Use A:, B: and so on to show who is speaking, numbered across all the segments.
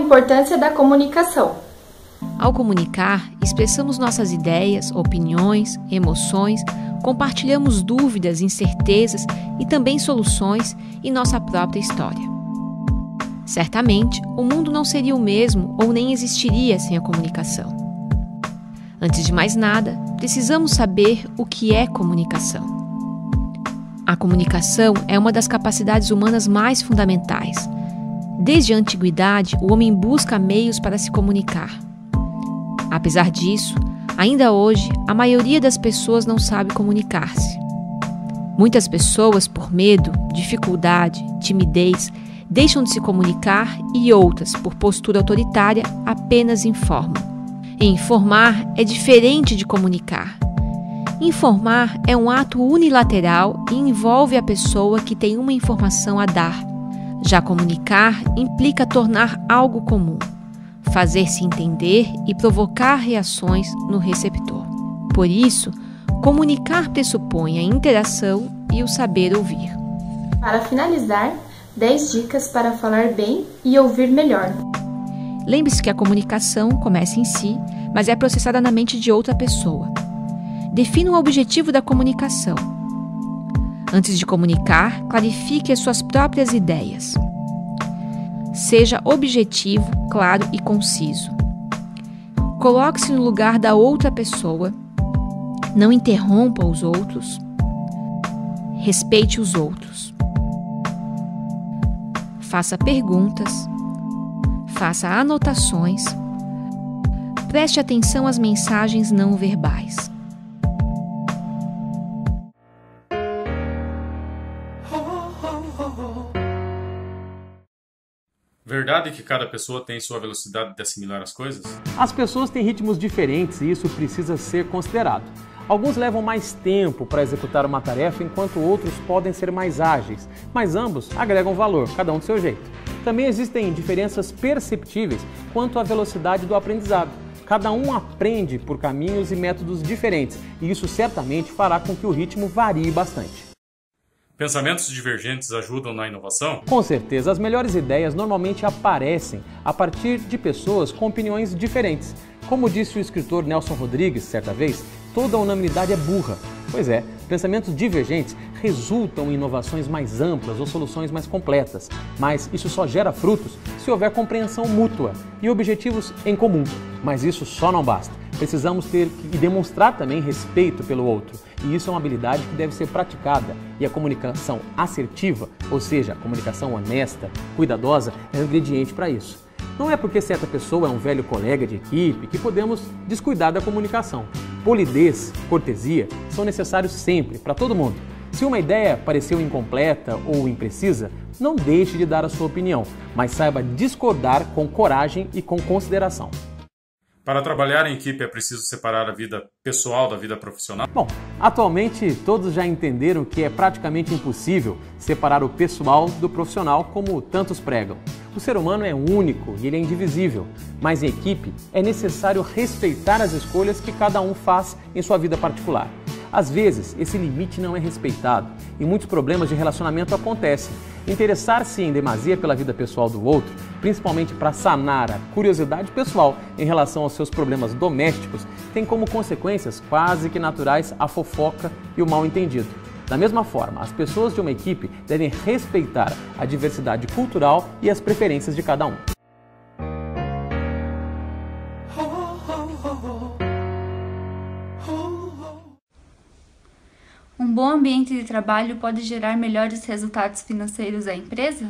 A: importância da comunicação?
B: Ao comunicar, expressamos nossas ideias, opiniões, emoções, compartilhamos dúvidas, incertezas e também soluções em nossa própria história. Certamente, o mundo não seria o mesmo ou nem existiria sem a comunicação. Antes de mais nada, precisamos saber o que é comunicação. A comunicação é uma das capacidades humanas mais fundamentais. Desde a antiguidade, o homem busca meios para se comunicar. Apesar disso, ainda hoje, a maioria das pessoas não sabe comunicar-se. Muitas pessoas, por medo, dificuldade, timidez, deixam de se comunicar e outras, por postura autoritária, apenas informam. E informar é diferente de comunicar. Informar é um ato unilateral e envolve a pessoa que tem uma informação a dar. Já comunicar implica tornar algo comum, fazer-se entender e provocar reações no receptor. Por isso, comunicar pressupõe a interação e o saber ouvir.
A: Para finalizar, 10 dicas para falar bem e ouvir melhor.
B: Lembre-se que a comunicação começa em si, mas é processada na mente de outra pessoa. Defina o objetivo da comunicação. Antes de comunicar, clarifique as suas próprias ideias. Seja objetivo, claro e conciso. Coloque-se no lugar da outra pessoa. Não interrompa os outros. Respeite os outros. Faça perguntas. Faça anotações. Preste atenção às mensagens não verbais.
C: Verdade que cada pessoa tem sua velocidade de assimilar as coisas?
D: As pessoas têm ritmos diferentes e isso precisa ser considerado. Alguns levam mais tempo para executar uma tarefa, enquanto outros podem ser mais ágeis, mas ambos agregam valor, cada um do seu jeito. Também existem diferenças perceptíveis quanto à velocidade do aprendizado. Cada um aprende por caminhos e métodos diferentes, e isso certamente fará com que o ritmo varie bastante.
C: Pensamentos divergentes ajudam na inovação?
D: Com certeza, as melhores ideias normalmente aparecem a partir de pessoas com opiniões diferentes. Como disse o escritor Nelson Rodrigues certa vez, toda unanimidade é burra. Pois é, pensamentos divergentes resultam em inovações mais amplas ou soluções mais completas, mas isso só gera frutos se houver compreensão mútua e objetivos em comum. Mas isso só não basta. Precisamos ter e demonstrar também respeito pelo outro, e isso é uma habilidade que deve ser praticada, e a comunicação assertiva, ou seja, a comunicação honesta, cuidadosa, é um ingrediente para isso. Não é porque certa pessoa é um velho colega de equipe que podemos descuidar da comunicação. Polidez, cortesia são necessários sempre, para todo mundo. Se uma ideia pareceu incompleta ou imprecisa, não deixe de dar a sua opinião, mas saiba discordar com coragem e com consideração.
C: Para trabalhar em equipe é preciso separar a vida pessoal da vida profissional?
D: Bom, atualmente todos já entenderam que é praticamente impossível separar o pessoal do profissional como tantos pregam. O ser humano é único e ele é indivisível, mas em equipe é necessário respeitar as escolhas que cada um faz em sua vida particular. Às vezes, esse limite não é respeitado e muitos problemas de relacionamento acontecem. Interessar-se em demasia pela vida pessoal do outro, principalmente para sanar a curiosidade pessoal em relação aos seus problemas domésticos, tem como consequências quase que naturais a fofoca e o mal-entendido. Da mesma forma, as pessoas de uma equipe devem respeitar a diversidade cultural e as preferências de cada um.
E: Um bom ambiente de trabalho pode gerar melhores resultados financeiros à empresa?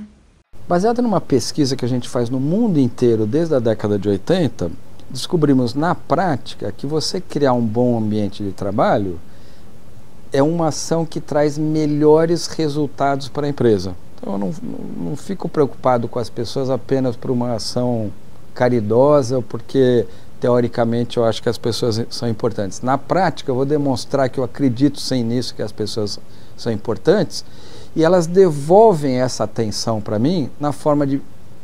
F: Baseado numa pesquisa que a gente faz no mundo inteiro desde a década de 80, descobrimos na prática que você criar um bom ambiente de trabalho é uma ação que traz melhores resultados para a empresa. Então eu não fico preocupado com as pessoas apenas por uma ação caridosa, porque teoricamente eu acho que as pessoas são importantes. Na prática eu vou demonstrar que eu acredito sim nisso, que as pessoas são importantes, e elas devolvem essa atenção para mim na forma de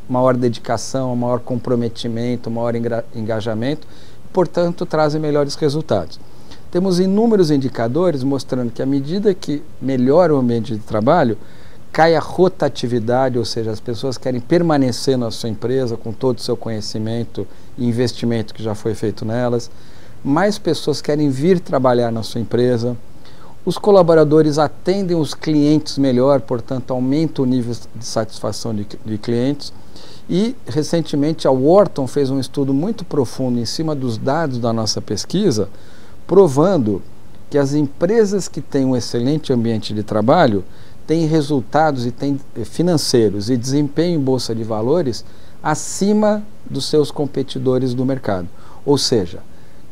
F: maior dedicação, maior comprometimento, maior engajamento, portanto trazem melhores resultados. Temos inúmeros indicadores mostrando que à medida que melhora o ambiente de trabalho, cai a rotatividade, ou seja, as pessoas querem permanecer na sua empresa com todo o seu conhecimento e investimento que já foi feito nelas. Mais pessoas querem vir trabalhar na sua empresa. Os colaboradores atendem os clientes melhor, portanto, aumenta o nível de satisfação de clientes. E, recentemente, a Wharton fez um estudo muito profundo em cima dos dados da nossa pesquisa, provando que as empresas que têm um excelente ambiente de trabalho têm resultados financeiros e desempenho em bolsa de valores acima dos seus competidores do mercado. Ou seja,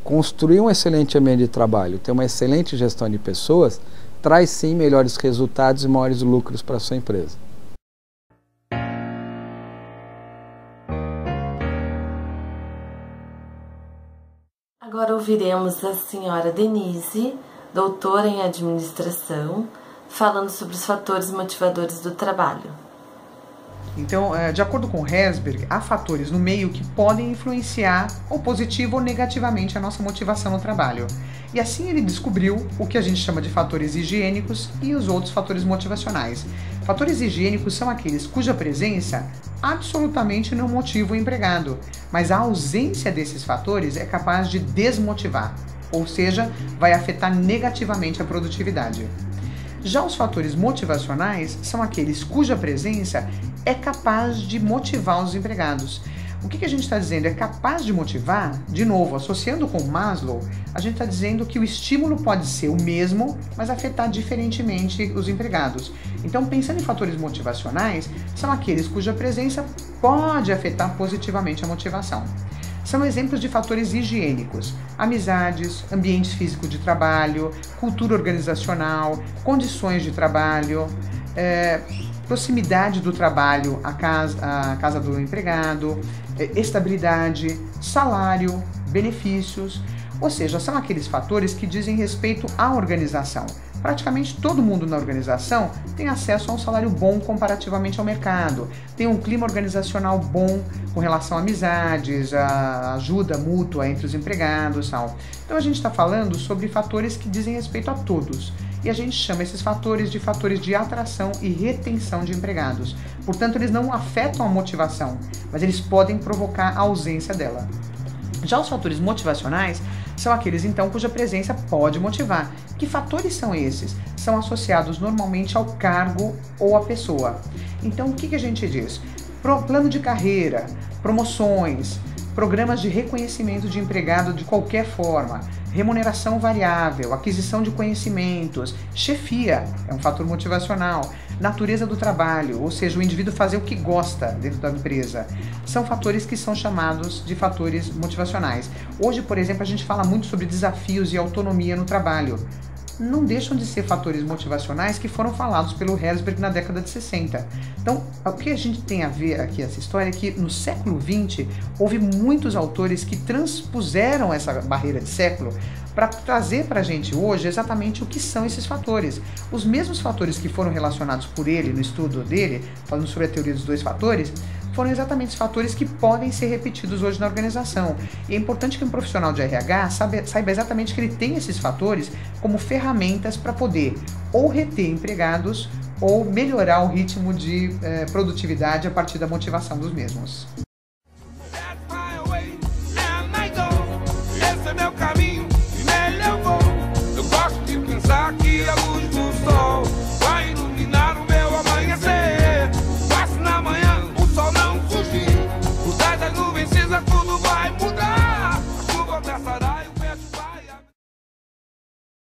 F: construir um excelente ambiente de trabalho, ter uma excelente gestão de pessoas, traz sim melhores resultados e maiores lucros para a sua empresa.
G: Agora ouviremos a senhora Denise, doutora em administração, falando sobre os fatores motivadores do trabalho.
H: Então, de acordo com Herzberg, há fatores no meio que podem influenciar ou positivo ou negativamente a nossa motivação no trabalho. E assim ele descobriu o que a gente chama de fatores higiênicos e os outros fatores motivacionais. Fatores higiênicos são aqueles cuja presença absolutamente não motiva o empregado, mas a ausência desses fatores é capaz de desmotivar, ou seja, vai afetar negativamente a produtividade. Já os fatores motivacionais são aqueles cuja presença é capaz de motivar os empregados. O que a gente está dizendo? É capaz de motivar, de novo, associando com Maslow, a gente está dizendo que o estímulo pode ser o mesmo, mas afetar diferentemente os empregados. Então, pensando em fatores motivacionais, são aqueles cuja presença pode afetar positivamente a motivação. São exemplos de fatores higiênicos: amizades, ambientes físicos de trabalho, cultura organizacional, condições de trabalho, proximidade do trabalho à casa do empregado, estabilidade, salário, benefícios, ou seja, são aqueles fatores que dizem respeito à organização. Praticamente todo mundo na organização tem acesso a um salário bom comparativamente ao mercado, tem um clima organizacional bom com relação a amizades, a ajuda mútua entre os empregados, tal. Então a gente está falando sobre fatores que dizem respeito a todos. E a gente chama esses fatores de atração e retenção de empregados. Portanto, eles não afetam a motivação, mas eles podem provocar a ausência dela. Já os fatores motivacionais são aqueles, então, cuja presença pode motivar. Que fatores são esses? São associados normalmente ao cargo ou à pessoa. Então, o que a gente diz? Plano de carreira, promoções, programas de reconhecimento de empregado de qualquer forma, remuneração variável, aquisição de conhecimentos, chefia é um fator motivacional, natureza do trabalho, ou seja, o indivíduo fazer o que gosta dentro da empresa, são fatores que são chamados de fatores motivacionais. Hoje, por exemplo, a gente fala muito sobre desafios e autonomia no trabalho. Não deixam de ser fatores motivacionais que foram falados pelo Herzberg na década de 60. Então, o que a gente tem a ver aqui essa história é que no século XX houve muitos autores que transpuseram essa barreira de século para trazer para a gente hoje exatamente o que são esses fatores. Os mesmos fatores que foram relacionados por ele no estudo dele, falando sobre a teoria dos dois fatores, foram exatamente os fatores que podem ser repetidos hoje na organização. E é importante que um profissional de RH saiba exatamente que ele tem esses fatores como ferramentas para poder ou reter empregados ou melhorar o ritmo de produtividade a partir da motivação dos mesmos.